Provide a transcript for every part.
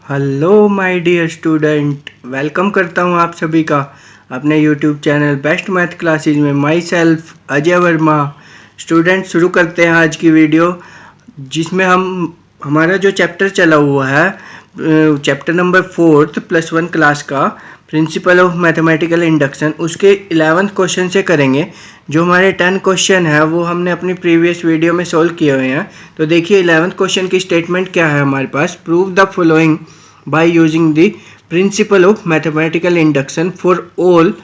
Hello my dear student, welcome करता हूं आप सभी का अपने YouTube channel best math classes में। Myself Ajay Verma. Student, शुरू करते हैं आज की वीडियो, जिसमें हमारा जो चैप्टर चला हुआ है, चैप्टर नंबर 4 +1 क्लास का प्रिंसिपल ऑफ मैथमेटिकल इंडक्शन, उसके 11th क्वेश्चन से करेंगे। जो हमारे 10 क्वेश्चन है वो हमने अपनी प्रीवियस वीडियो में सोल्व किए हुए हैं। तो देखिए 11th क्वेश्चन की स्टेटमेंट क्या है हमारे पास। Prove the following by using the principle of mathematical induction for all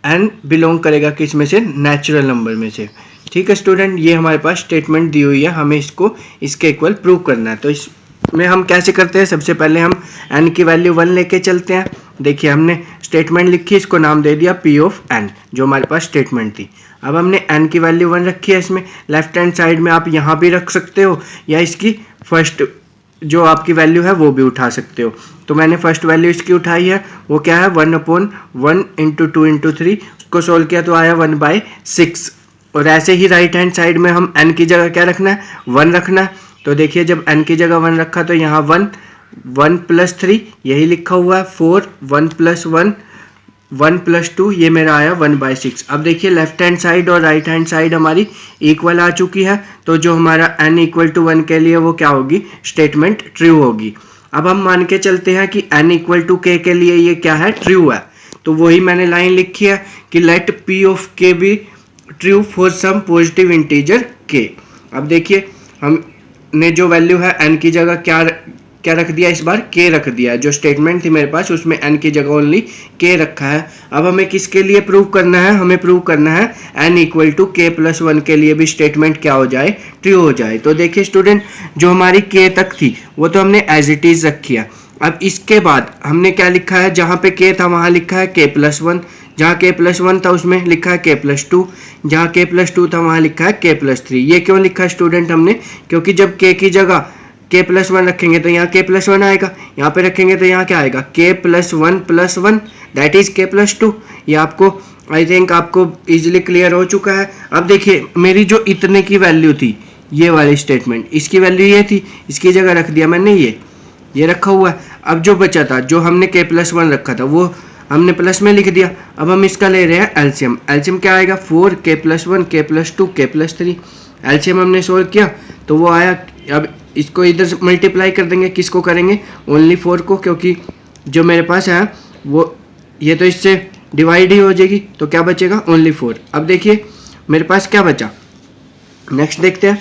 n belong करेगा किस में से, नेचुरल नंबर में से। ठीक है स्टूडेंट, ये हमारे पास स्टेटमेंट दी हुई है, हमें इसको इसके इक्वल प्रूव करना है। तो इसमें हम कैसे करते हैं, सबसे पहले हम n की वैल्यू 1 लेके चलते हैं। देखिए हमने स्टेटमेंट लिखी, इसको नाम दे दिया p ऑफ n, जो हमारे पास स्टेटमेंट थी। अब हमने n की वैल्यू 1 रखी है। इसमें लेफ्ट हैंड साइड में आप यहाँ भी रख सकते हो, या इसकी फर्स्ट जो आपकी वैल्यू है वो भी उठा सकते हो। तो मैंने फर्स्ट वैल्यू इसकी उठाई है, वो क्या है 1/1 × 2 × 3। उसको सोल्व किया तो आया 1/6। और ऐसे ही राइट हैंड साइड में हम n की जगह क्या रखना है, 1 रखना है। तो देखिए जब n की जगह 1 रखा तो यहाँ 1 + 3 यही लिखा हुआ है, 4 1 + 1 1 + 2, ये मेरा आया 1/6। अब देखिए लेफ्ट हैंड साइड और राइट हैंड साइड हमारी इक्वल आ चुकी है। तो जो हमारा n = 1 के लिए वो क्या होगी, स्टेटमेंट ट्रू होगी। अब हम मान के चलते हैं कि n = k के लिए ये क्या है, ट्रू है। तो वही मैंने लाइन लिखी है कि let p of k be true for some positive integer k। अब देखिए हमने जो वैल्यू है n की जगह क्या रख दिया, इस बार k रख दिया। जो स्टेटमेंट थी मेरे पास उसमें n की जगह ओनली k रखा है। अब हमें किसके लिए प्रूव करना है, हमें प्रूव करना है n = k + 1 के लिए भी स्टेटमेंट क्या हो जाए, ट्रू हो जाए। तो देखिए स्टूडेंट, जो हमारी k तक थी वो तो हमने एज इट इज रखी है। अब इसके बाद हमने क्या लिखा है, जहाँ पे k था वहाँ लिखा है k + 1, जहाँ k + 1 था उसमें लिखा है k + 2, जहाँ k + 2 था वहाँ लिखा है k + 3। ये क्यों लिखा है स्टूडेंट हमने, क्योंकि जब k की जगह k + 1 रखेंगे तो यहाँ k + 1 आएगा, यहाँ पे रखेंगे तो यहाँ क्या आएगा, k + 1 + 1 दैट इज k + 2। ये आपको आई थिंक आपको इजीली क्लियर हो चुका है। अब देखिए मेरी जो इतने की वैल्यू थी, ये वाली स्टेटमेंट, इसकी वैल्यू ये थी, इसकी जगह रख दिया मैंने ये रखा हुआ है। अब जो बचा था, जो हमने k + 1 रखा था वो हमने प्लस में लिख दिया। अब हम इसका ले रहे हैं एलसीएम। एलसीएम क्या आएगा, 4 k + 1 k + 2 k + 3। एलसीएम हमने सोल्व किया तो वो आया। अब इसको इधर से मल्टीप्लाई कर देंगे, किसको करेंगे, ओनली 4 को, क्योंकि जो मेरे पास है वो ये तो इससे डिवाइड ही हो जाएगी, तो क्या बचेगा, ओनली 4। अब देखिए मेरे पास क्या बचा, नेक्स्ट देखते हैं।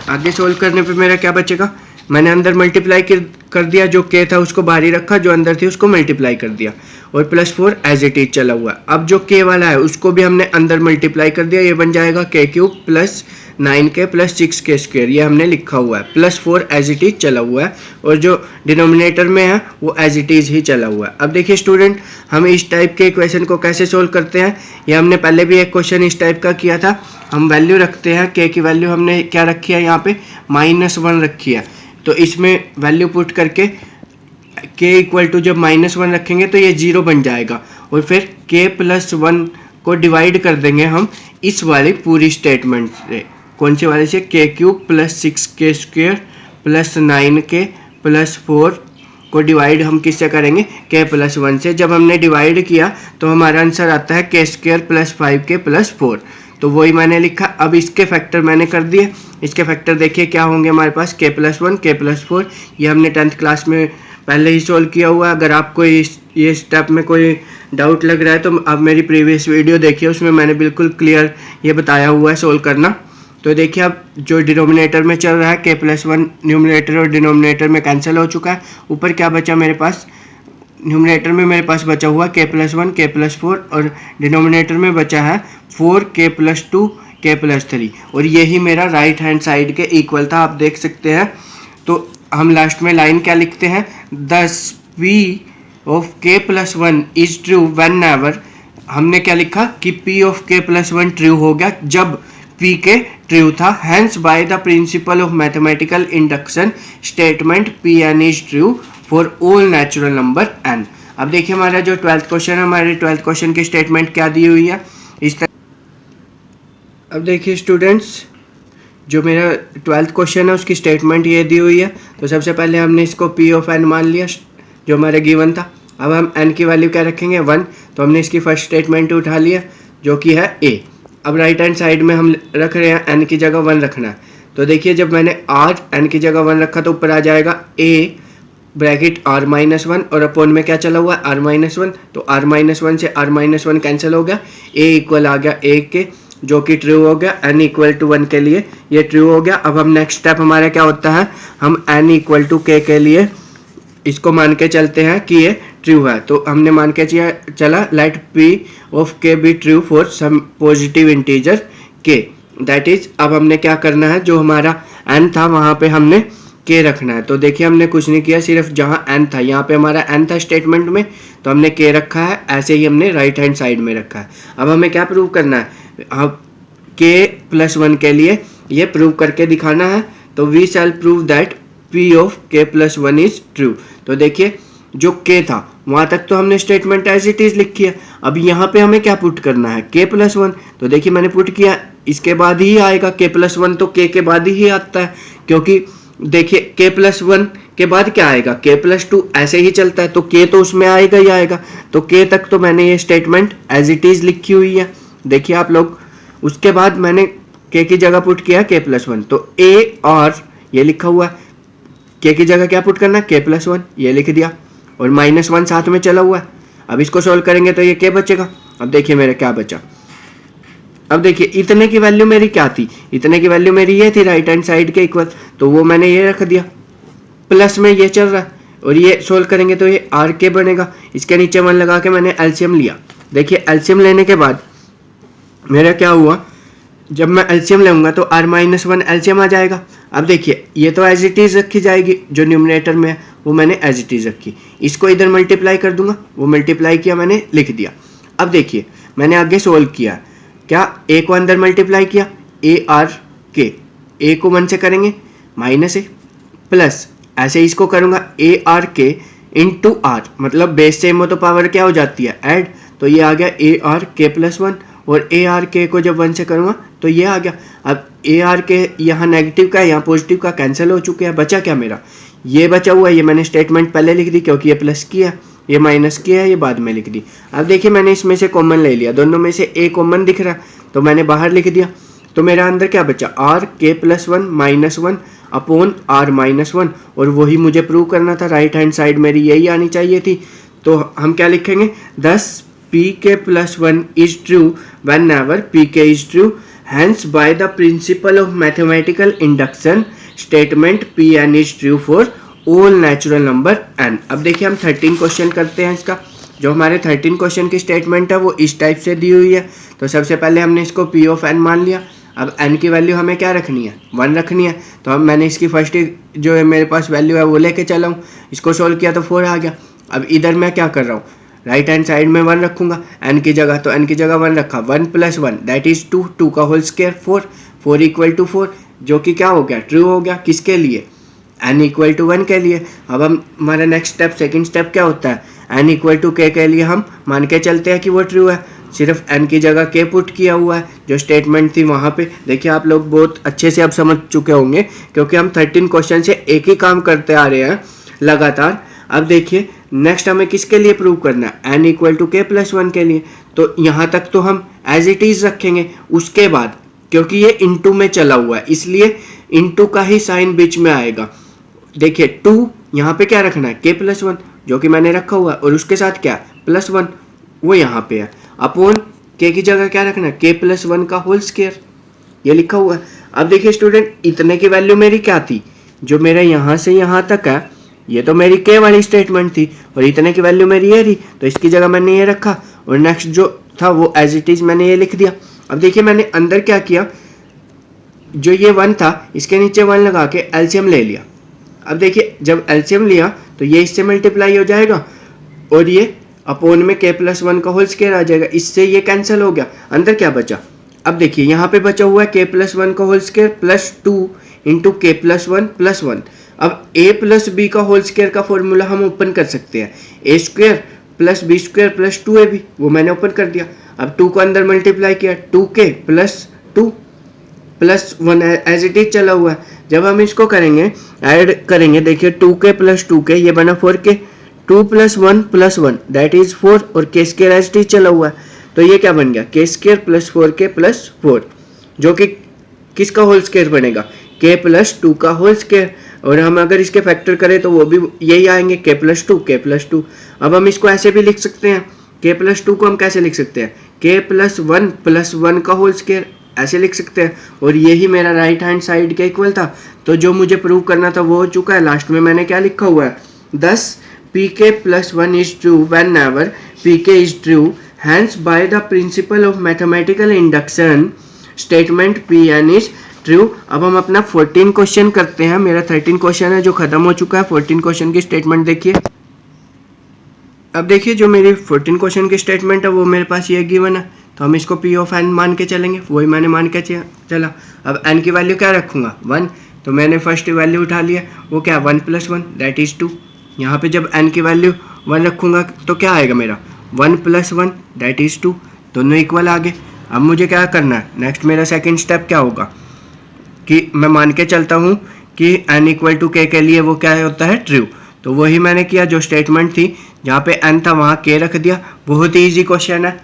आगे सोल्व करने पे मेरा क्या बचेगा, मैंने अंदर मल्टीप्लाई कर दिया, जो k था उसको बाहर ही रखा, जो अंदर थी उसको मल्टीप्लाई कर दिया, और +4 एज इट इज चला हुआ है। अब जो k वाला है उसको भी हमने अंदर मल्टीप्लाई कर दिया, ये बन जाएगा k³ + 9k + 6k², ये हमने लिखा हुआ है। +4 एज इट इज चला हुआ है, और जो डिनोमिनेटर में है वो एज इट इज ही चला हुआ है। अब देखिए स्टूडेंट, हम इस टाइप के इक्वेशन को कैसे सोल्व करते हैं, ये हमने पहले भी एक क्वेश्चन इस टाइप का किया था। हम वैल्यू रखते हैं, k की वैल्यू हमने क्या रखी है, यहाँ पे -1 रखी है। तो इसमें वैल्यू पुट करके k = जब -1 रखेंगे तो ये 0 बन जाएगा, और फिर k + 1 को डिवाइड कर देंगे हम इस वाली पूरी स्टेटमेंट से। कौन से वाले से, k³ + 6k² + 9k + 4 को डिवाइड हम किससे करेंगे, k + 1 से। जब हमने डिवाइड किया तो हमारा आंसर आता है k² + 5k + 4। तो वही मैंने लिखा। अब इसके फैक्टर मैंने कर दिए। इसके फैक्टर देखिए क्या होंगे हमारे पास, k + 1 k + 4, ये हमने 10th क्लास में पहले ही सोल्व किया हुआ है। अगर आपको ये स्टेप में कोई डाउट लग रहा है तो आप मेरी प्रीवियस वीडियो देखिए, उसमें मैंने बिल्कुल क्लियर ये बताया हुआ है सोल्व करना। तो देखिए अब जो डिनोमिनेटर में चल रहा है, k + 1 न्यूमरेटर और डिनोमिनेटर में कैंसिल हो चुका है। ऊपर क्या बचा मेरे पास, न्यूमरेटर में मेरे पास बचा हुआ k + 1 k + 4, और डिनोमिनेटर में बचा है 4 k + 2 k + 3, और यही मेरा राइट हैंड साइड के इक्वल था, आप देख सकते हैं। तो हम लास्ट में लाइन क्या लिखते हैं, दस p of k + 1 is true when ever, हमने क्या लिखा कि p ऑफ k + 1 ट्रू हो गया जब p के ट्रू था। Hence by the principle of mathematical induction statement Pn is true for all natural number n। अब देखिए हमारा जो 12th क्वेश्चन है, हमारे 12th क्वेश्चन की स्टेटमेंट क्या दी हुई है इस तरह। अब देखिए स्टूडेंट्स, जो मेरा 12th क्वेश्चन है उसकी स्टेटमेंट ये दी हुई है। तो सबसे पहले हमने इसको p ऑफ n मान लिया, जो हमारे गिवन था। अब हम n की वैल्यू क्या रखेंगे 1, तो हमने इसकी फर्स्ट स्टेटमेंट उठा लिया जो कि है a। अब राइट हैंड साइड में हम रख रहे हैं n की जगह 1 रखना है। तो देखिए जब मैंने r n की जगह 1 रखा तो ऊपर आ जाएगा a ब्रैकेट r-1 और अपॉन में क्या चला हुआ है r-1, तो r-1 से r-1 कैंसिल हो गया, a इक्वल आ गया a के, जो कि ट्रू हो गया। n इक्वल टू 1 के लिए ये ट्रू हो गया। अब हम नेक्स्ट स्टेप हमारा क्या होता है, हम n इक्वल टू k के लिए इसको मान के चलते हैं कि ये ट्रू है। तो हमने मान के चला let p of k be true for some positive integer k, that is अब हमने क्या करना है, जो हमारा n था वहाँ पे हमने k रखना है। तो देखिए हमने कुछ नहीं किया, सिर्फ जहाँ n था यहाँ पे हमारा n था स्टेटमेंट में, तो हमने k रखा है, ऐसे ही हमने राइट हैंड साइड में रखा है। अब हमें क्या प्रूव करना है, अब k+1 के लिए ये प्रूव करके दिखाना है। तो we shall prove that p of k+1 is true. तो देखिए जो k था वहाँ तक तो हमने स्टेटमेंट एज इट इज लिखी है। अब यहाँ पे हमें क्या पुट करना है k+1, तो देखिए मैंने पुट किया, इसके बाद ही आएगा k+1, तो k के बाद ही आता है, क्योंकि देखिए k+1 के बाद क्या आएगा k+2, ऐसे ही चलता है, तो k तो उसमें आएगा ही आएगा। तो k तक तो मैंने ये स्टेटमेंट एज इट इज लिखी हुई है, देखिए आप लोग। उसके बाद मैंने k की जगह पुट किया k+1, तो a और ये लिखा हुआ है, k की जगह क्या पुट करना है k+1, ये लिख दिया, और -1 साथ में चला हुआ है। अब इसको सोल्व करेंगे तो ये k बचेगा। अब देखिए मेरा क्या बचा, अब देखिए इतने की वैल्यू मेरी क्या थी, इतने की वैल्यू मेरी ये थी राइट हैंड साइड के इक्वल, तो वो मैंने ये रख दिया, प्लस में ये चल रहा है, और ये सोल्व करेंगे तो ये आर के बनेगा। इसके नीचे 1 लगा के मैंने एलसीएम लिया। देखिए एलसीएम लेने के बाद मेरा क्या हुआ, जब मैं एलसीएम लूँगा तो r-1 एलसीएम आ जाएगा। अब देखिए ये तो एज इट इज़ रखी जाएगी, जो न्यूमरेटर में है वो मैंने एज इट इज़ रखी, इसको इधर मल्टीप्लाई कर दूंगा, वो मल्टीप्लाई किया मैंने लिख दिया। अब देखिए मैंने आगे सोल्व किया, क्या a को अंदर मल्टीप्लाई किया, a r k, a को 1 से करेंगे -a प्लस ऐसे इसको करूँगा a r k into r, मतलब बेस सेम हो तो पावर क्या हो जाती है ऐड, तो ये आ गया a r k+1, और a r k को जब 1 से करूँगा तो ये आ गया। अब a r k यहाँ नेगेटिव का यहाँ पॉजिटिव का कैंसिल हो चुके हैं, बचा क्या मेरा, ये बचा हुआ है, ये मैंने स्टेटमेंट पहले लिख दी क्योंकि ये प्लस किया, ये माइनस किया है, ये बाद में लिख दी। अब देखिए मैंने इसमें से कॉमन ले लिया, दोनों में से a कॉमन दिख रहा है तो मैंने बाहर लिख दिया। तो मेरा अंदर क्या बचा r k+1 -1 अपॉन r-1, और वही मुझे प्रूव करना था, राइट हैंड साइड मेरी यही आनी चाहिए थी। तो हम क्या लिखेंगे, thus pk+1 is true whenever pk is true, hence by the principle of mathematical induction statement pn is true for all natural number n। अब देखिए हम 13 क्वेश्चन करते हैं इसका। जो हमारे 13 क्वेश्चन की स्टेटमेंट है वो इस टाइप से दी हुई है। तो सबसे पहले हमने इसको p ऑफ n मान लिया। अब n की वैल्यू हमें क्या रखनी है 1 रखनी है, तो अब मैंने इसकी फर्स्ट जो है मेरे पास वैल्यू है वो लेके चला हूँ, इसको सोल्व किया तो 4 आ गया। अब इधर मैं क्या कर रहा हूँ, राइट हैंड साइड में 1 रखूँगा n की जगह, तो n की जगह 1 रखा, 1 + 1 दैट इज 2, 2 का होल स्क्वायर 4, 4 इक्वल टू 4, जो कि क्या हो गया ट्रू हो गया, किसके लिए n इक्वल टू 1 के लिए। अब हम हमारा नेक्स्ट स्टेप सेकंड स्टेप क्या होता है, n इक्वल टू k के लिए हम मान के चलते हैं कि वो ट्रू है, सिर्फ n की जगह k पुट किया हुआ है, जो स्टेटमेंट थी वहाँ पे। देखिए आप लोग बहुत अच्छे से अब समझ चुके होंगे क्योंकि हम 13 क्वेश्चन से एक ही काम करते आ रहे हैं लगातार। अब देखिए नेक्स्ट हमें किसके लिए प्रूव करना है, n इक्वल टू k+1 के लिए। तो यहाँ तक तो हम एज इट इज़ रखेंगे, उसके बाद क्योंकि ये इंटू में चला हुआ है इसलिए इंटू का ही साइन बीच में आएगा। देखिए 2 यहाँ पे क्या रखना है k+1 जो कि मैंने रखा हुआ है, और उसके साथ क्या +1 वो यहाँ पे है, अपॉन k की जगह क्या रखना है k+1 का होल स्क्वायर, ये लिखा हुआ है। अब देखिए स्टूडेंट इतने की वैल्यू मेरी क्या थी, जो मेरा यहाँ से यहाँ तक है ये तो मेरी k वाली स्टेटमेंट थी, और इतने की वैल्यू मेरी ये थी, तो इसकी जगह मैंने ये रखा, और नेक्स्ट जो था वो एज इट इज़ मैंने ये लिख दिया। अब देखिए मैंने अंदर क्या किया, जो ये 1 था इसके नीचे 1 लगा के एलसीएम ले लिया। अब देखिए जब एलसीएम लिया तो ये इससे मल्टीप्लाई हो जाएगा, और ये अपॉन में k+1 का होल स्क्वायर आ जाएगा, इससे ये कैंसिल हो गया, अंदर क्या बचा। अब देखिए यहाँ पे बचा हुआ है k+1 का whole square plus 2 into k+1 + 1। अब a + b का होल स्क्वायर का फॉर्मूला हम ओपन कर सकते हैं, a² + b² + 2ab, वो मैंने ओपन कर दिया। अब 2 को अंदर मल्टीप्लाई किया, 2k + 2 + 1 एज इट इज चला हुआ है। जब हम इसको करेंगे ऐड करेंगे, देखिए 2k + 2k ये बना 4k, 2 + 1 दैट इज 4 और के स्क्वायर एज टी चला हुआ है, तो ये क्या बन गया के स्क्वायर + 4k + 4, जो कि किसका होल स्क्वायर बनेगा k + 2 का होल स्क्वायर। और हम अगर इसके फैक्टर करें तो वो भी यही आएंगे k + 2 k + 2। अब हम इसको ऐसे भी लिख सकते हैं, k + 2 को हम कैसे लिख सकते हैं k + 1 + 1 का होल स्क्वायर, ऐसे लिख सकते हैं। और यही मेरा राइट हैंड साइड के इक्वल था, तो जो मुझे प्रूव करना था वो हो चुका है। लास्ट में मैंने क्या लिखा हुआ है, thus pk + 1 is true whenever pk is true, hence by the principle of mathematical induction statement pn is true। अब हम अपना 14 क्वेश्चन करते हैं, मेरा 13 क्वेश्चन है जो खत्म हो चुका है। 14 क्वेश्चन की स्टेटमेंट देखिए। अब देखिए जो मेरी 14 क्वेश्चन की स्टेटमेंट है वो मेरे पास ये गिवन है, तो हम इसको p ऑफ n मान के चलेंगे, वही मैंने मान के चला। अब n की वैल्यू क्या रखूँगा 1, तो मैंने फर्स्ट वैल्यू उठा लिया, वो क्या 1 + 1 दैट इज़ 2। यहाँ पे जब n की वैल्यू 1 रखूँगा तो क्या आएगा मेरा 1 + 1 दैट इज़ 2, दोनों इक्वल आ गए। अब मुझे क्या करना है, नेक्स्ट मेरा सेकेंड स्टेप क्या होगा कि मैं मान के चलता हूँ कि n = k के लिए वो क्या होता है ट्रू, तो वही मैंने किया। जो स्टेटमेंट थी जहाँ पे n था वहाँ k रख दिया। बहुत ही ईजी क्वेश्चन है,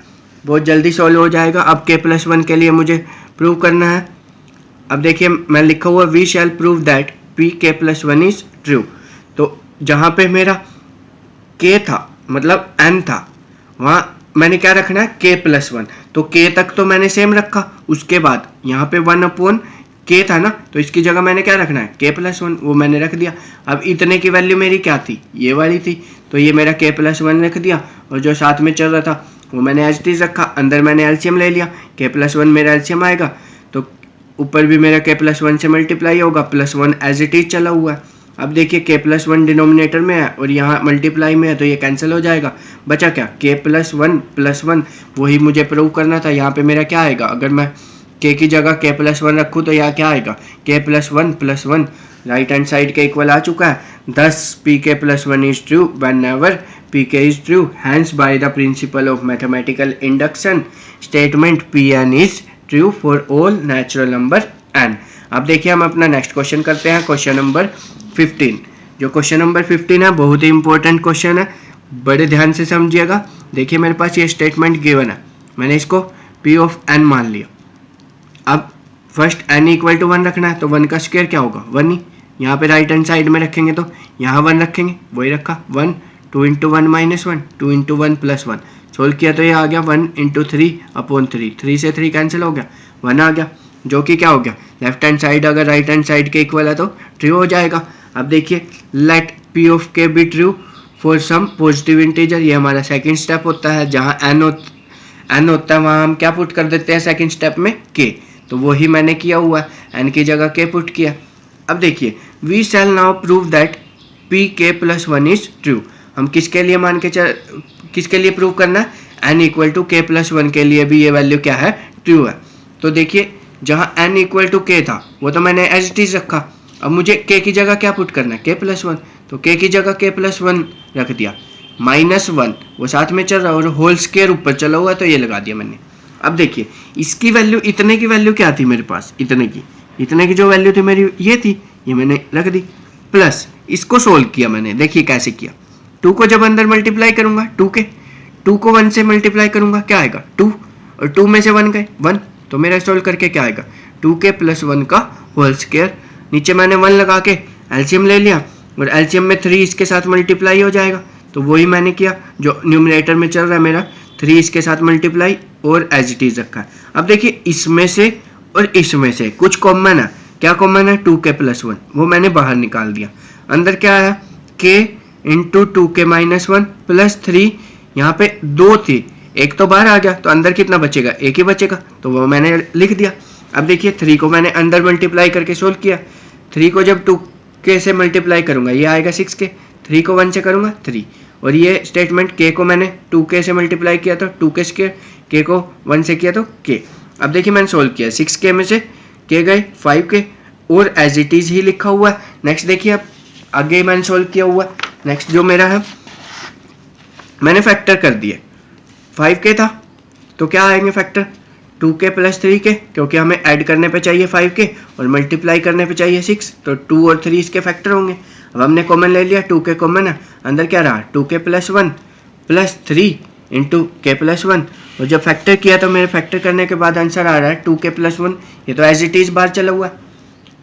बहुत जल्दी सॉल्व हो जाएगा। अब k + 1 के लिए मुझे प्रूव करना है। अब देखिए मैं लिखा हुआ we shall prove that pk + 1 is true, तो जहाँ पे मेरा k था मतलब n था वहाँ मैंने क्या रखना है k + 1, तो k तक तो मैंने सेम रखा, उसके बाद यहाँ पे 1/k था ना, तो इसकी जगह मैंने क्या रखना है k + 1, वो मैंने रख दिया। अब इतने की वैल्यू मेरी क्या थी, ये वाली थी, तो ये मेरा k + 1 रख दिया, और जो साथ में चल रहा था वो मैंने एज टीज रखा। अंदर मैंने एलसीएम ले लिया, k + 1 मेरा एलसीएम आएगा, तो ऊपर भी मेरा k + 1 से मल्टीप्लाई होगा, +1 एज इट इज चला हुआ है। अब देखिए k + 1 डिनोमिनेटर में है और यहाँ मल्टीप्लाई में है, तो ये कैंसिल हो जाएगा। बचा क्या k + 1 + 1, वही मुझे प्रूव करना था। यहाँ पे मेरा क्या आएगा, अगर मैं k की जगह k + 1 रखूँ तो यहाँ क्या आएगा k + 1 + 1, राइट हैंड साइड के इक्वल आ चुका है। thus pk + 1 is true whenever pk is true, hence by the principle of mathematical induction statement pn is true for all natural number n। अब देखिए हम अपना नेक्स्ट क्वेश्चन करते हैं, question number 15। जो क्वेश्चन नंबर 15 है बहुत ही इंपॉर्टेंट क्वेश्चन है, बड़े ध्यान से समझिएगा। देखिए मेरे पास ये स्टेटमेंट गिवन है, मैंने इसको p ऑफ n मान लिया। अब फर्स्ट n = 1 रखना है, तो 1 का स्क्वायर क्या होगा 1 ही, यहाँ पे राइट हैंड साइड में रखेंगे तो यहाँ 1 रखेंगे, वही रखा 1, 2 × 1 - 1, 2 × 1 + 1, सोल्व किया तो ये आ गया 1 × 3/3, 3 से 3 कैंसिल हो गया, 1 आ गया, जो कि क्या हो गया लेफ्ट हैंड साइड अगर राइट हैंड साइड के इक्वल है तो ट्रू हो जाएगा। अब देखिए let p of k be true for some positive integer, ये हमारा सेकंड स्टेप होता है। जहाँ n होता है वहाँ हम क्या पुट कर देते हैं सेकंड स्टेप में k, तो वही मैंने किया हुआ है, n की जगह k पुट किया। अब देखिए we shall now prove that pk + 1 is true, हम किसके लिए किसके लिए प्रूव करना है n = k + 1 के लिए भी ये वैल्यू क्या है ट्रू है। तो देखिए जहाँ n = k था वो तो मैंने एज इट इज रखा, अब मुझे k की जगह क्या पुट करना है k + 1, तो k की जगह k + 1 रख दिया, -1 वो साथ में चल रहा है और होल स्क्वायर ऊपर चला हुआ है तो ये लगा दिया मैंने। अब देखिए इसकी वैल्यू, इतने की वैल्यू क्या थी मेरे पास, इतने की जो वैल्यू थी मेरी ये थी, ये मैंने रख दी, प्लस इसको सोल्व किया मैंने। देखिए कैसे किया, 2 को जब अंदर मल्टीप्लाई करूंगा 2 को 1 से मल्टीप्लाई करूंगा क्या आएगा 2, और 2 में से 1 गए 1, तो मेरा सोल्व करके क्या आएगा 2k + 1 का होल स्क्वायर। नीचे मैंने 1 लगा के एलसीएम ले लिया, और एलसीएम में 3 इसके साथ मल्टीप्लाई हो जाएगा, तो वही मैंने किया। जो न्यूमरेटर में चल रहा है मेरा 3 इसके साथ मल्टीप्लाई और एज इट इज रखा है। अब देखिए इसमें से और इसमें से कुछ कॉमन है, क्या कॉमन है 2k + 1, वो मैंने बाहर निकाल दिया। अंदर क्या आया k × 2k - 1 + 3, यहाँ पे 2 थी, एक तो बाहर आ गया, तो अंदर कितना बचेगा 1 ही बचेगा, तो वो मैंने लिख दिया। अब देखिए 3 को मैंने अंदर मल्टीप्लाई करके सोल्व किया, 3 को जब 2k से मल्टीप्लाई करूंगा ये आएगा 6k, 3 को 1 से करूंगा 3, और ये स्टेटमेंट k को मैंने 2k से मल्टीप्लाई किया तो 2k², k को 1 से किया तो k। अब देखिए मैंने सोल्व किया, 6k में से k गए 5k, और एज इट इज ही लिखा हुआ है। नेक्स्ट देखिए अब आगे मैंने सोल्व किया हुआ, नेक्स्ट जो मेरा है मैंने फैक्टर कर दिए, 5k था तो क्या आएंगे फैक्टर 2k + 3k, क्योंकि हमें ऐड करने पे चाहिए 5k और मल्टीप्लाई करने पे चाहिए 6, तो 2 और 3 इसके फैक्टर होंगे। अब हमने कॉमन ले लिया, 2k कॉमन है, अंदर क्या रहा 2k plus 1 plus 3 into k plus 1, और जब फैक्टर किया तो मेरे फैक्टर करने के बाद आंसर आ रहा है 2k प्लस 1, ये तो एज इट इज बाहर चला हुआ है।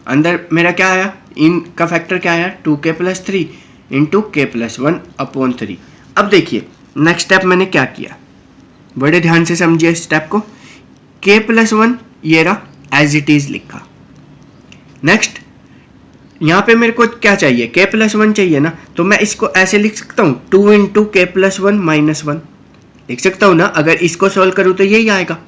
अंदर मेरा क्या आया, इन का फैक्टर क्या आया 2k plus 3 into k plus 1 upon 3। अब देखिए नेक्स्ट स्टेप मैंने क्या किया, बड़े ध्यान से समझिए इस स्टेप को। k प्लस 1 ये रहा एज इट इज लिखा। नेक्स्ट यहाँ पे मेरे को क्या चाहिए, k प्लस 1 चाहिए ना, तो मैं इसको ऐसे लिख सकता हूँ 2 इंटू के प्लस 1 माइनस 1 लिख सकता हूँ ना। अगर इसको सॉल्व करूँ तो यही आएगा।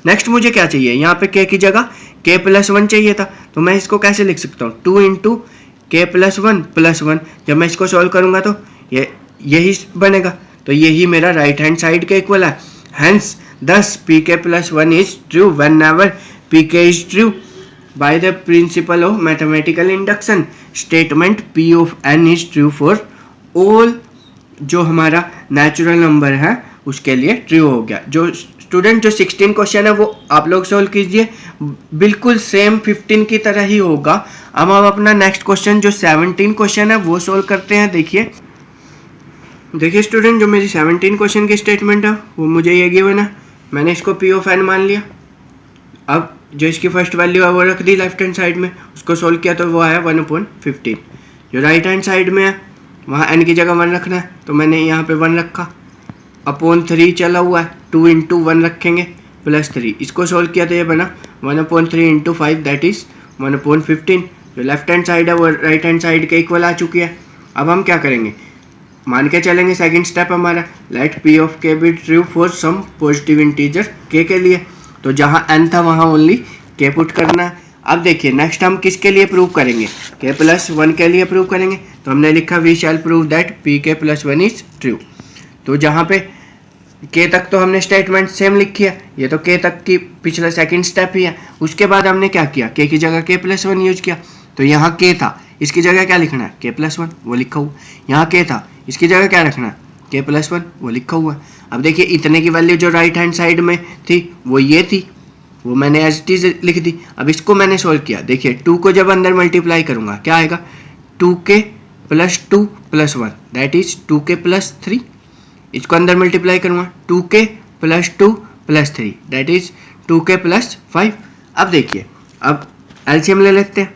नेक्स्ट मुझे क्या चाहिए, यहाँ पे k की जगह k प्लस 1 चाहिए था, तो मैं इसको कैसे लिख सकता हूँ 2 इंटू के प्लस 1 प्लस 1। जब मैं इसको सॉल्व करूँगा तो यही बनेगा, तो यही मेरा राइट हैंड साइड के इक्वल है। Hence thus pk plus 1 is true whenever pk is true by the principle of mathematical induction statement p of n is true for all जो हमारा नेचुरल नंबर है उसके लिए ट्रू हो गया। जो स्टूडेंट जो 16 क्वेश्चन है वो आप लोग सोल्व कीजिए, बिल्कुल सेम 15 की तरह ही होगा। अब हम अपना नेक्स्ट क्वेश्चन जो 17 क्वेश्चन है वो सोल्व करते हैं। देखिए स्टूडेंट, जो मेरी 17 क्वेश्चन की स्टेटमेंट है वो मुझे ये गिवन है, मैंने इसको पी ऑफ एन मान लिया। अब जो इसकी फर्स्ट वैल्यू है वो रख दी लेफ्ट हैंड साइड में, उसको सोल्व किया तो वो आया 1/15। जो राइट हैंड साइड में है वहाँ एन की जगह 1 रखना है, तो मैंने यहाँ पे 1 रखा, अपॉन 3 चला हुआ है, 2 इंटू 1 रखेंगे प्लस 3, इसको सोल्व किया तो ये बना 1/3 इंटू 5 दैट इज 1/15। जो लेफ्ट हैंड साइड है वो राइट हैंड साइड के इक्वल आ चुकी है। अब हम क्या करेंगे, मान के चलेंगे सेकंड स्टेप हमारा, let P of K be true for some positive integer के लिए, तो जहाँ n था वहाँ ओनली के पुट करना है। अब देखिए नेक्स्ट हम किसके लिए प्रूव करेंगे, के प्लस 1 के लिए प्रूव करेंगे, तो हमने लिखा we shall prove that P K plus 1 is true. तो जहाँ पे के तक तो हमने स्टेटमेंट सेम लिखी है, ये तो के तक की पिछला सेकंड स्टेप ही है। उसके बाद हमने क्या किया, के की जगह के प्लस 1 यूज किया, तो यहाँ के था, इसकी जगह क्या लिखना है के प्लस 1 वो लिखा हुआ, यहाँ के था, इसकी जगह क्या रखना है के प्लस 1 वो लिखा हुआ है। अब देखिए इतने की वैल्यू जो राइट हैंड साइड में थी वो ये थी, वो मैंने एज इट इज लिख दी। अब इसको मैंने सोल्व किया, देखिए 2 को जब अंदर मल्टीप्लाई करूंगा क्या आएगा 2k plus 2 plus 1 that is 2k plus 3। इसको अंदर मल्टीप्लाई करूंगा 2k plus 2 plus 3 that is 2k plus 5। अब देखिए अब एलसीएम ले लेते हैं,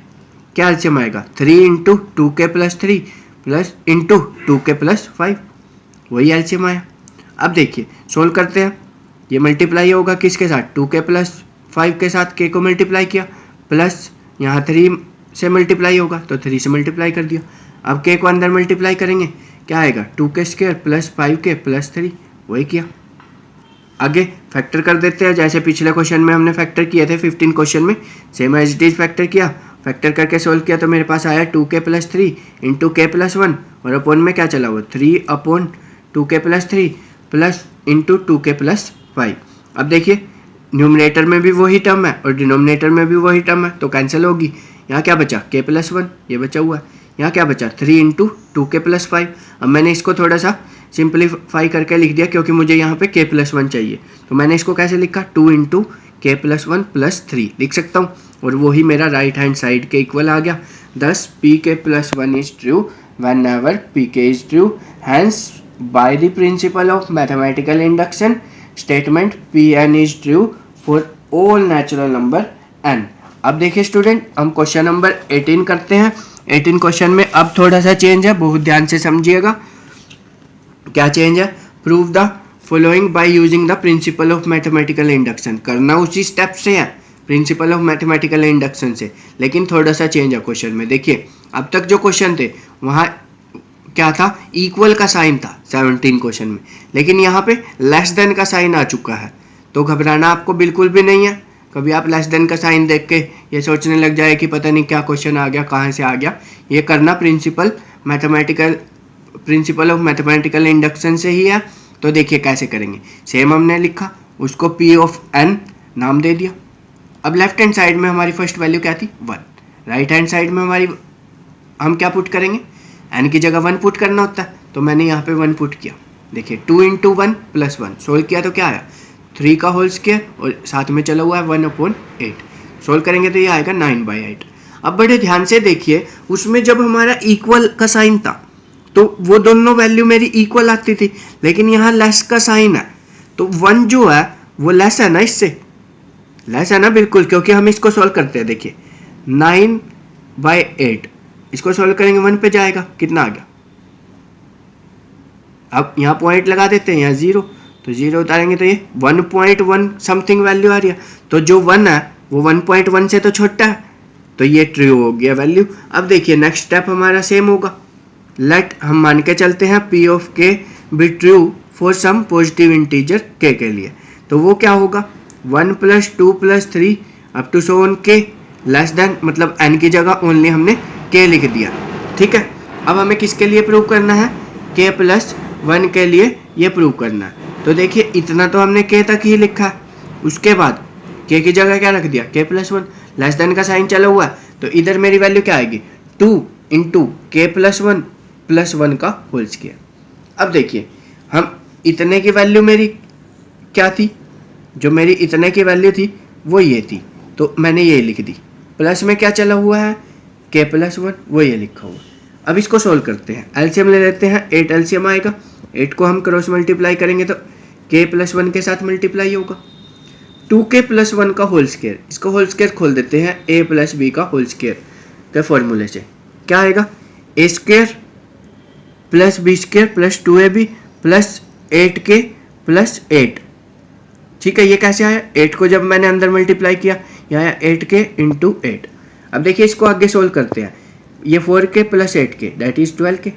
क्या एलसीएम आएगा 3 into 2k plus 3 plus into 2k plus 5, वही एलसीएम आया। अब देखिए सोल्व करते हैं, ये मल्टीप्लाई होगा किसके साथ 2k प्लस 5 के साथ, k को मल्टीप्लाई किया, प्लस यहाँ 3 से मल्टीप्लाई होगा तो 3 से मल्टीप्लाई कर दिया। अब k को अंदर मल्टीप्लाई करेंगे क्या आएगा 2k square plus 5k plus 3, वही किया। आगे फैक्टर कर देते हैं, जैसे पिछले क्वेश्चन में हमने फैक्टर किए थे 15 क्वेश्चन में, same as it is factor किया, फैक्टर करके सोल्व किया तो मेरे पास आया 2k plus 3 into k plus 1 और अपॉन में क्या चला हुआ 3 upon 2k plus 3 plus into 2k plus 5। अब देखिए न्यूमरेटर में भी वही टर्म है और डिनोमिनेटर में भी वही टर्म है, तो कैंसिल होगी। यहाँ क्या बचा k प्लस 1 ये बचा हुआ है, यहाँ क्या बचा 3 इंटू 2k प्लस 5। अब मैंने इसको थोड़ा सा सिंप्लीफाई करके लिख दिया क्योंकि मुझे यहाँ पे k प्लस 1 चाहिए, तो मैंने इसको कैसे लिखा 2 इंटू के प्लस 1 प्लस 3 लिख सकता हूँ, और वही मेरा राइट हैंड साइड के इक्वल आ गया। Thus P K plus 1 is true whenever P K is true, hence by the principle of mathematical induction statement P N is true for all natural number n। अब देखिए student हम question number 18 करते हैं। 18 question में अब थोड़ा सा change है, बहुत ध्यान से समझिएगा क्या चेंज है। Prove the following by using the principle of mathematical induction, करना उसी स्टेप से है प्रिंसिपल ऑफ मैथमेटिकल इंडक्शन से, लेकिन थोड़ा सा चेंज है क्वेश्चन में। देखिए अब तक जो क्वेश्चन थे वहाँ क्या था इक्वल का साइन था 17 क्वेश्चन में, लेकिन यहाँ पे लेस देन का साइन आ चुका है, तो घबराना आपको बिल्कुल भी नहीं है। कभी आप लेस देन का साइन देख के ये सोचने लग जाए कि पता नहीं क्या क्वेश्चन आ गया, कहाँ से आ गया, ये करना प्रिंसिपल ऑफ मैथमेटिकल इंडक्शन से ही है। तो देखिए कैसे करेंगे, सेम हमने लिखा, उसको पी ऑफ एन नाम दे दिया। अब लेफ्ट हैंड साइड में हमारी फर्स्ट वैल्यू क्या थी 1, राइट हैंड साइड में हमारी हम क्या पुट करेंगे एन की जगह 1 पुट करना होता है, तो मैंने यहाँ पे 1 पुट किया। देखिए 2 इंटू 1 प्लस 1 सोल्व किया तो क्या आया 3 का होल स्क्वायर और साथ में चला हुआ है 1/8, सोल्व करेंगे तो ये आएगा 9/8। अब बड़े ध्यान से देखिए, उसमें जब हमारा इक्वल का साइन था तो वो दोनों वैल्यू मेरी इक्वल आती थी, लेकिन यहाँ लेस का साइन है तो 1 जो है वो लेस है ना, इससे लेस है ना, बिल्कुल, क्योंकि हम इसको सॉल्व करते हैं। देखिए 9/8 इसको सॉल्व करेंगे 1 पे जाएगा, कितना आ गया। अब यहाँ पॉइंट लगा देते हैं, यहाँ 0, तो 0 उतारेंगे तो ये 1.1 समथिंग वैल्यू आ रही है। तो जो 1 है वो 1.1 से तो छोटा है, तो ये ट्रू हो गया वैल्यू। अब देखिए नेक्स्ट स्टेप हमारा सेम होगा। लेट हम मान के चलते हैं P of K be true for some positive integer के लिए, तो वो क्या होगा 1 + 2 + 3 अप टू सो ऑन के लेस देन, मतलब n की जगह ओनली हमने k लिख दिया। ठीक है, अब हमें किसके लिए प्रूव करना है, k + 1 के लिए ये प्रूव करना है। तो देखिए इतना तो हमने k तक ही लिखा है, उसके बाद k की जगह क्या रख दिया, k + 1, लेस देन का साइन चला हुआ है, तो इधर मेरी वैल्यू क्या आएगी 2 × k + 1 का होल स्क्वायर। अब देखिए हम इतने की वैल्यू मेरी क्या थी, जो मेरी इतने की वैल्यू थी वो ये थी, तो मैंने ये लिख दी। प्लस में क्या चला हुआ है k + 1, वो ये लिखा हुआ। अब इसको सोल्व करते हैं, एलसीएम ले लेते हैं, 8 एलसीएम आएगा, 8 को हम क्रॉस मल्टीप्लाई करेंगे तो k + 1 के साथ मल्टीप्लाई होगा। 2k + 1 का होल स्क्वायर, इसको होल स्क्वायर खोल देते हैं a + b का होल स्क्वायर के फॉर्मूले से, क्या आएगा a² + b² + 2ab + 8k + 8। ठीक है, ये कैसे आया, 8 को जब मैंने अंदर मल्टीप्लाई किया यहाँ आया 8k × 8। अब देखिए इसको आगे सोल्व करते हैं, ये 4k + 8k that is 12k,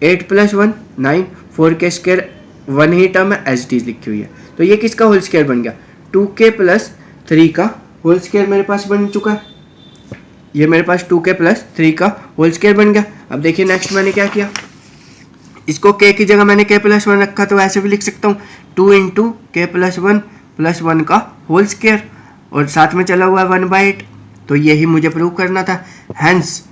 8 + 1 9, 4k² 1 he term है एज इट इज लिखी हुई है, तो ये किसका होल स्क्वायर बन गया 2k + 3 का होल स्क्वायर मेरे पास बन चुका है। ये मेरे पास 2k + 3 का होल स्क्वायर बन गया। अब देखिए नेक्स्ट मैंने क्या किया, इसको k की जगह मैंने k + 1 रखा, तो ऐसे भी लिख सकता हूँ 2 × k + 1 + 1 का होल स्क्वायर, और साथ में चला हुआ है 1/8, तो यही मुझे प्रूव करना था। हैंस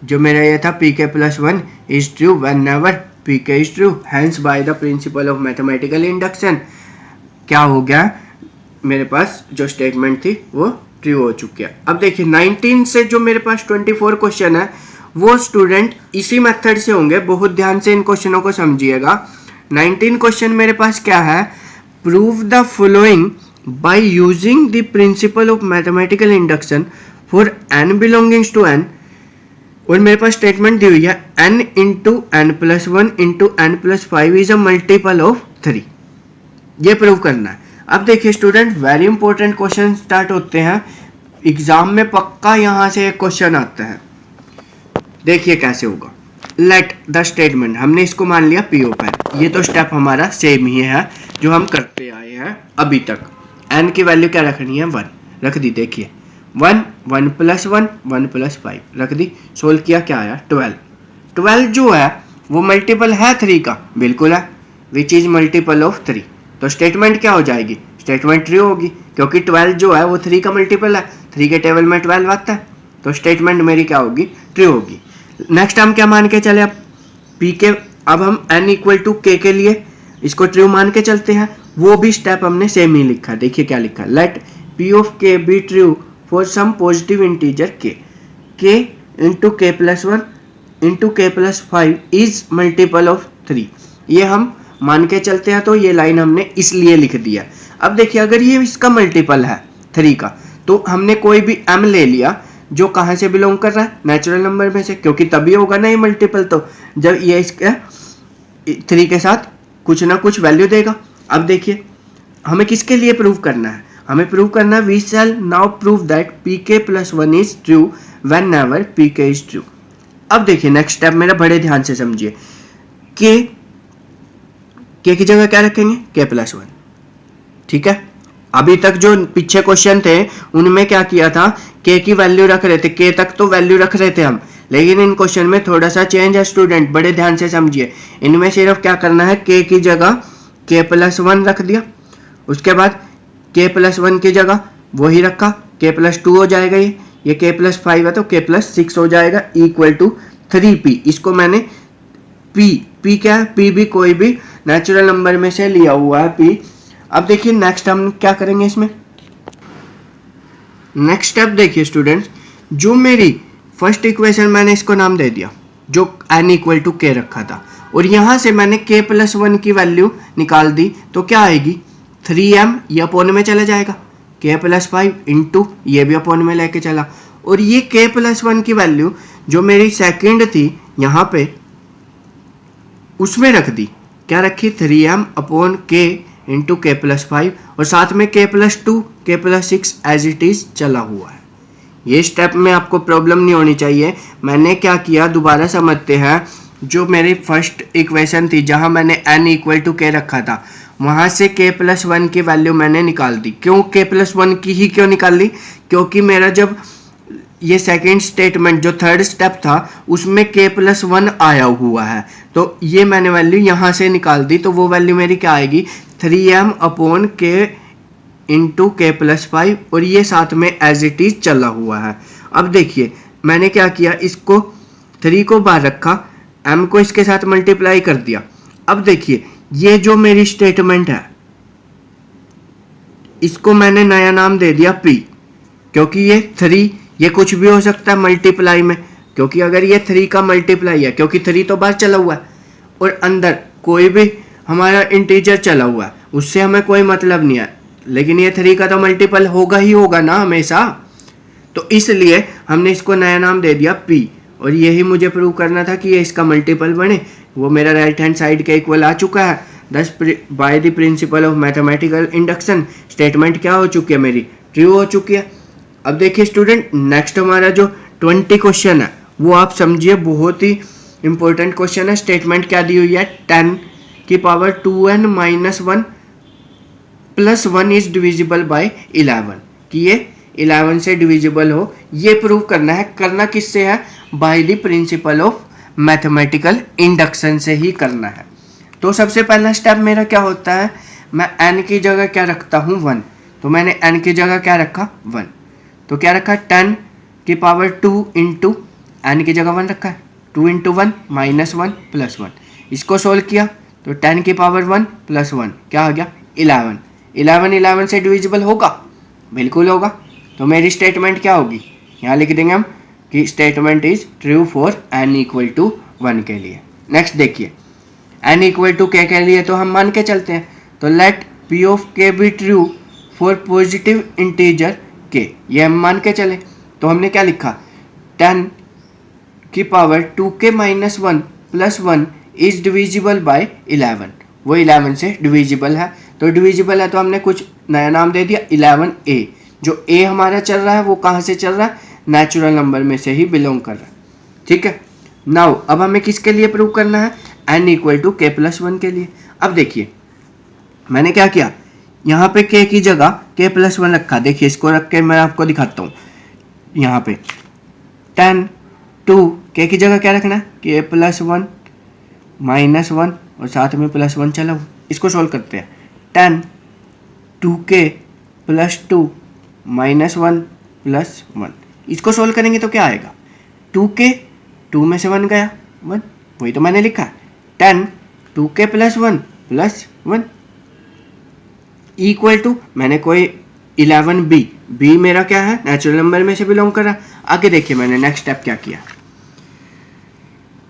जो मेरा ये था pk + 1 is true whenever pk is true, hence by the principle of mathematical induction क्या हो गया, मेरे पास जो स्टेटमेंट थी वो ट्रू हो चुकी है। अब देखिए 19 से जो मेरे पास 24 क्वेश्चन है वो स्टूडेंट इसी मेथड से होंगे, बहुत ध्यान से इन क्वेश्चनों को समझिएगा। 19 क्वेश्चन मेरे पास क्या है, prove the following by using the principle of mathematical induction for n belongings to n, और मेरे पास स्टेटमेंट दी हुई है n × n + 1 × n + 5 is a multiple of 3, ये प्रूव करना है। अब देखिए student very important question start होते हैं, एग्जाम में पक्का यहाँ से एक क्वेश्चन आता है। देखिए कैसे होगा, लेट द स्टेटमेंट, हमने इसको मान लिया पी ऑफ n, ये तो स्टेप हमारा सेम ही है जो हम करते आए हैं अभी तक। n की वैल्यू क्या रखनी है 1 रख दी, देखिए 1 1 + 1 1 + 5 रख दी, सोल्व किया क्या आया 12। 12 जो है वो मल्टीपल है 3 का, बिल्कुल है, विच इज मल्टीपल ऑफ 3, तो स्टेटमेंट क्या हो जाएगी, स्टेटमेंट ट्रू होगी, क्योंकि 12 जो है वो 3 का मल्टीपल है, 3 के टेबल में 12 आता है, तो स्टेटमेंट मेरी क्या होगी ट्रू होगी। नेक्स्ट हम क्या मान के चले, अब पी के, अब हम n = k के लिए इसको ट्रू मान के चलते हैं, वो भी स्टेप हमने सेम ही लिखा, देखिए क्या लिखा, let p of k be true for some positive integer k × k + 1 × k + 5 is multiple of 3, ये हम मान के चलते हैं, तो ये लाइन हमने इसलिए लिख दिया। अब देखिए अगर ये इसका मल्टीपल है 3 का, तो हमने कोई भी m ले लिया जो कहाँ से बिलोंग कर रहा है, नेचुरल नंबर में से, क्योंकि तभी होगा ना ये मल्टीपल, तो जब ये इसके 3 के साथ कुछ ना कुछ वैल्यू देगा। अब देखिए हमें किसके लिए प्रूव करना है, हमें प्रूव करना है we shall now prove that pk + 1 is true whenever pk is true. अब देखिए नेक्स्ट स्टेप मेरा बड़े ध्यान से समझिए, k की जगह क्या रखेंगे k + 1, ठीक है। अभी तक जो पीछे क्वेश्चन थे उनमें क्या किया था, k की वैल्यू रख रहे थे, k तक तो वैल्यू रख रहे थे हम, लेकिन इन क्वेश्चन में थोड़ा सा चेंज है स्टूडेंट, बड़े ध्यान से समझिए। इनमें सिर्फ क्या करना है, k की जगह k + 1 रख दिया, उसके बाद k + 1 की जगह वही रखा, k + 2 हो जाएगा, ये k + 5 है तो k + 6 हो जाएगा = 3p। इसको मैंने p क्या है, p भी कोई भी नेचुरल नंबर में से लिया हुआ है p। अब देखिए नेक्स्ट हम क्या करेंगे, इसमें नेक्स्ट स्टेप देखिए स्टूडेंट्स, जो मेरी फर्स्ट इक्वेशन मैंने इसको नाम दे दिया, जो n इक्वल टू के रखा था, और यहाँ से मैंने k प्लस 1 की वैल्यू निकाल दी, तो क्या आएगी 3m, ये अपोन में चला जाएगा, k प्लस 5 इंटू ये भी अपोन में लेके चला, और ये k प्लस 1 की वैल्यू जो मेरी सेकंड थी यहाँ पे उसमें रख दी, क्या रखी 3m upon k into k plus 5, और साथ में k plus 2 k plus 6 as it is चला हुआ है। ये स्टेप में आपको प्रॉब्लम नहीं होनी चाहिए। मैंने क्या किया दोबारा समझते हैं। जो मेरी फर्स्ट इक्वेशन थी जहां मैंने n इक्वल टू के रखा था, वहां से k प्लस 1 की वैल्यू मैंने निकाल दी। क्यों k प्लस 1 की ही क्यों निकाल ली? क्योंकि मेरा जब ये सेकेंड स्टेटमेंट जो थर्ड स्टेप था उसमें k प्लस 1 आया हुआ है, तो ये मैंने वैल्यू यहाँ से निकाल दी, तो वो वैल्यू मेरी क्या आएगी 3m upon k into k plus 5, और ये साथ में एज इट इज चला हुआ है। अब देखिए मैंने क्या किया, इसको 3 को बाहर रखा, m को इसके साथ मल्टीप्लाई कर दिया। अब देखिए ये जो मेरी स्टेटमेंट है इसको मैंने नया नाम दे दिया p, क्योंकि ये 3 ये कुछ भी हो सकता है मल्टीप्लाई में, क्योंकि अगर ये 3 का मल्टीप्लाई है, क्योंकि 3 तो बाहर चला हुआ है और अंदर कोई भी हमारा इंटीजर चला हुआ है, उससे हमें कोई मतलब नहीं है, लेकिन ये 3 का तो मल्टीपल होगा ही होगा ना हमेशा, तो इसलिए हमने इसको नया नाम दे दिया p, और यही मुझे प्रूव करना था कि ये इसका मल्टीपल बने। वो मेरा राइट हैंड साइड के इक्वल आ चुका है। दस bye the principle of mathematical induction statement क्या हो चुकी है मेरी, ट्रू हो चुकी है। अब देखिए स्टूडेंट, नेक्स्ट हमारा जो 20 क्वेश्चन है वो आप समझिए बहुत ही इंपॉर्टेंट क्वेश्चन है। स्टेटमेंट क्या दी हुई है 10 की power 2n minus 1 plus 1 is divisible by 11, कि ये 11 से डिविजिबल हो, ये प्रूव करना है। करना किससे है? Bye the principle of mathematical induction से ही करना है। तो सबसे पहला स्टेप मेरा क्या होता है, मैं n की जगह क्या रखता हूँ 1, तो मैंने n की जगह क्या रखा 1, तो क्या रखा 10 की पावर 2 इंटू n की जगह 1 रखा है, 2 इंटू 1 माइनस 1 प्लस 1, इसको सोल्व किया तो 10 की पावर 1 प्लस 1 क्या आ गया 11। 11 से डिविजिबल होगा, बिल्कुल होगा। तो मेरी स्टेटमेंट क्या होगी, यहाँ लिख देंगे हम कि statement is true for n equal to 1 के लिए। नेक्स्ट देखिए n इक्वल टू k के लिए तो हम मान के चलते हैं, तो let p of k be true for positive integer k, ये हम मान के चले। तो हमने क्या लिखा 10 की power 2k minus 1 plus 1 is divisible by 11, वो 11 से डिविजिबल है, तो डिविजिबल है तो हमने कुछ नया नाम दे दिया 11a। जो a हमारा चल रहा है वो कहाँ से चल रहा है, नेचुरल नंबर में से ही बिलोंग कर रहा है, ठीक है। नाउ अब हमें किसके लिए प्रूव करना है, n equal to k plus 1 के लिए। अब देखिए मैंने क्या किया, यहाँ पे k की जगह k प्लस 1 रखा, देखिए इसको रख के मैं आपको दिखाता हूँ। यहाँ पे 10 2 k की जगह क्या रखना है k प्लस 1 माइनस 1 और साथ में प्लस 1 चला हुआ, इसको सोल्व करते हैं। 10 2k प्लस 2 माइनस 1 प्लस 1, इसको सोल्व करेंगे तो क्या आएगा 2k 2 में से 1 गया 1, वही तो मैंने लिखा है 10 2k plus 1 plus 1 equal to, मैंने कोई 11b, b मेरा क्या है नेचुरल नंबर में से बिलोंग कर रहा। आगे देखिए मैंने नेक्स्ट स्टेप क्या किया,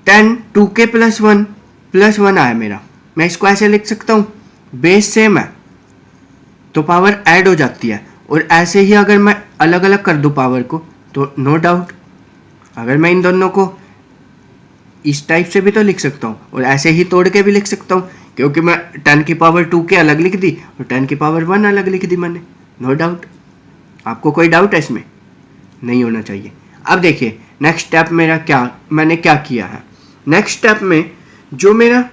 10 2k प्लस 1 आया मेरा, मैं इसको ऐसे लिख सकता हूँ, बेस सेम है तो पावर ऐड हो जाती है, और ऐसे ही अगर मैं अलग अलग कर दूँ पावर को तो नो डाउट अगर मैं इन दोनों को इस टाइप से भी तो लिख सकता हूँ और ऐसे ही तोड़ के भी लिख सकता हूँ, क्योंकि मैं 10 की पावर 2k अलग लिख दी और 10 की पावर 1 अलग लिख दी मैंने, नो डाउट। आपको कोई डाउट है इसमें, नहीं होना चाहिए। अब देखिए नेक्स्ट स्टेप मेरा मैंने क्या किया है। नेक्स्ट स्टेप में जो मेरा,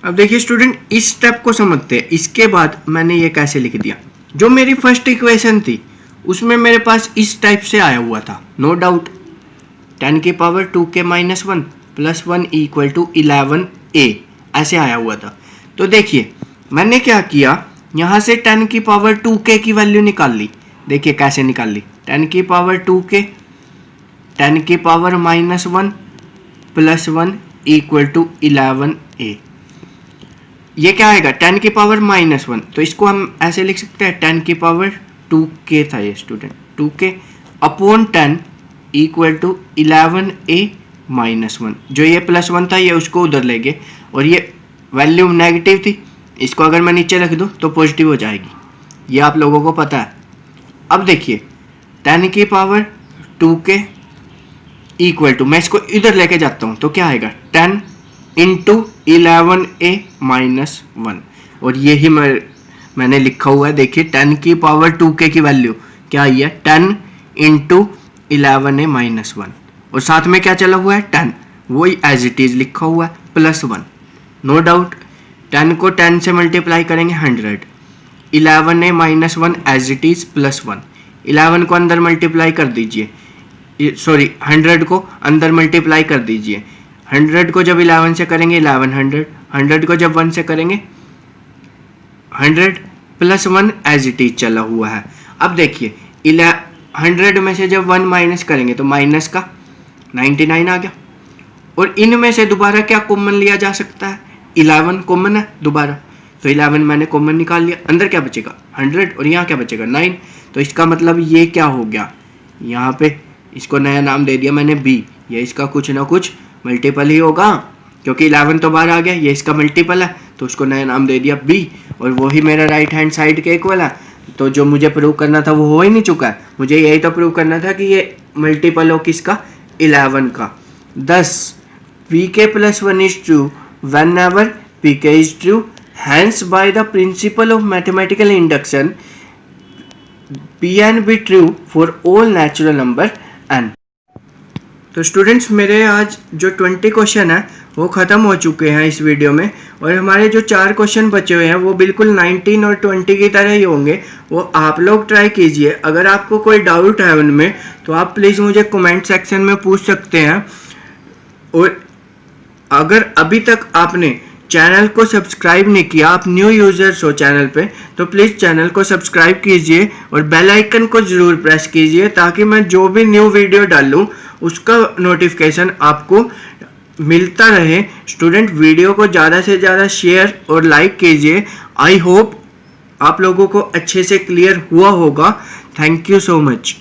अब देखिए स्टूडेंट इस स्टेप को समझते हैं। इसके बाद मैंने ये कैसे लिख दिया, जो मेरी फर्स्ट इक्वेशन थी उसमें मेरे पास इस टाइप से आया हुआ था, नो डाउट 10 की power 2k minus 1 plus 1 equal to 11a ऐसे आया हुआ था। तो देखिए मैंने क्या किया, यहाँ से 10 की पावर 2k की वैल्यू निकाल ली। देखिए कैसे निकाल ली, 10 की पावर 2k 10 की power minus 1 plus 1 equal to 11a, ये क्या आएगा 10 की पावर माइनस 1, तो इसको हम ऐसे लिख सकते हैं 10 की पावर 2k था ये student, 2k upon 10 equal to 11a minus 1। जो ये +1 था ये उसको उधर ले गए और ये वैल्यू नेगेटिव थी, इसको अगर मैं नीचे रख दूँ तो पॉजिटिव हो जाएगी, ये आप लोगों को पता है। अब देखिए 10 की पावर 2k इक्वल टू, मैं इसको इधर लेके जाता हूँ तो क्या आएगा 10 इंटू 11a माइनस 1। और यही मैंने लिखा हुआ है, देखिए 10 की पावर 2k की वैल्यू क्या आई है 10 इंटू 11a माइनस 1 और साथ में क्या चला हुआ है 10, वही एज इट इज लिखा हुआ है +1। नो डाउट 10 को 10 से मल्टीप्लाई करेंगे 100, 11a minus 1 as it is +1। 11 को अंदर मल्टीप्लाई कर दीजिए, सॉरी 100 को अंदर मल्टीप्लाई कर दीजिए। 100 को जब 11 से करेंगे 1100, 100 को जब 1 से करेंगे 100 +1 एज इट इज चला हुआ है। अब देखिए 100 में से जब 1 माइनस करेंगे तो माइनस का 99 आ गया। और इनमें से दोबारा क्या कॉमन लिया जा सकता है, 11 कॉमन है दोबारा, तो 11 मैंने कॉमन निकाल लिया, अंदर क्या बचेगा 100 और यहाँ क्या बचेगा 9। तो इसका मतलब ये क्या हो गया, यहाँ पे इसको नया नाम दे दिया मैंने b, ये इसका कुछ ना कुछ मल्टीपल ही होगा क्योंकि 11 तो बाहर आ गया, ये इसका मल्टीपल है तो उसको नया नाम दे दिया b। और वही मेरा राइट हैंड साइड के इक्वल है, तो जो मुझे प्रूव करना था वो हो ही नहीं चुका है, मुझे यही तो प्रूव करना था कि ये मल्टीपल हो किसका 11 का। thus pk + 1 is true whenever pk is true, hence by the principle of mathematical induction pn be true for all natural number n। तो स्टूडेंट्स मेरे आज जो 20 क्वेश्चन है वो ख़त्म हो चुके हैं इस वीडियो में, और हमारे जो 4 क्वेश्चन बचे हुए हैं वो बिल्कुल 19 और 20 की तरह ही होंगे, वो आप लोग ट्राई कीजिए। अगर आपको कोई डाउट है उनमें तो आप प्लीज़ मुझे कमेंट सेक्शन में पूछ सकते हैं। और अगर अभी तक आपने चैनल को सब्सक्राइब नहीं किया, आप न्यू यूज़र्स हो चैनल पे, तो प्लीज़ चैनल को सब्सक्राइब कीजिए और बेल आइकन को ज़रूर प्रेस कीजिए ताकि मैं जो भी न्यू वीडियो डालूँ उसका नोटिफिकेशन आपको मिलता रहे। स्टूडेंट वीडियो को ज़्यादा से ज़्यादा शेयर और लाइक कीजिए। आई होप आप लोगों को अच्छे से क्लियर हुआ होगा। Thank you so much.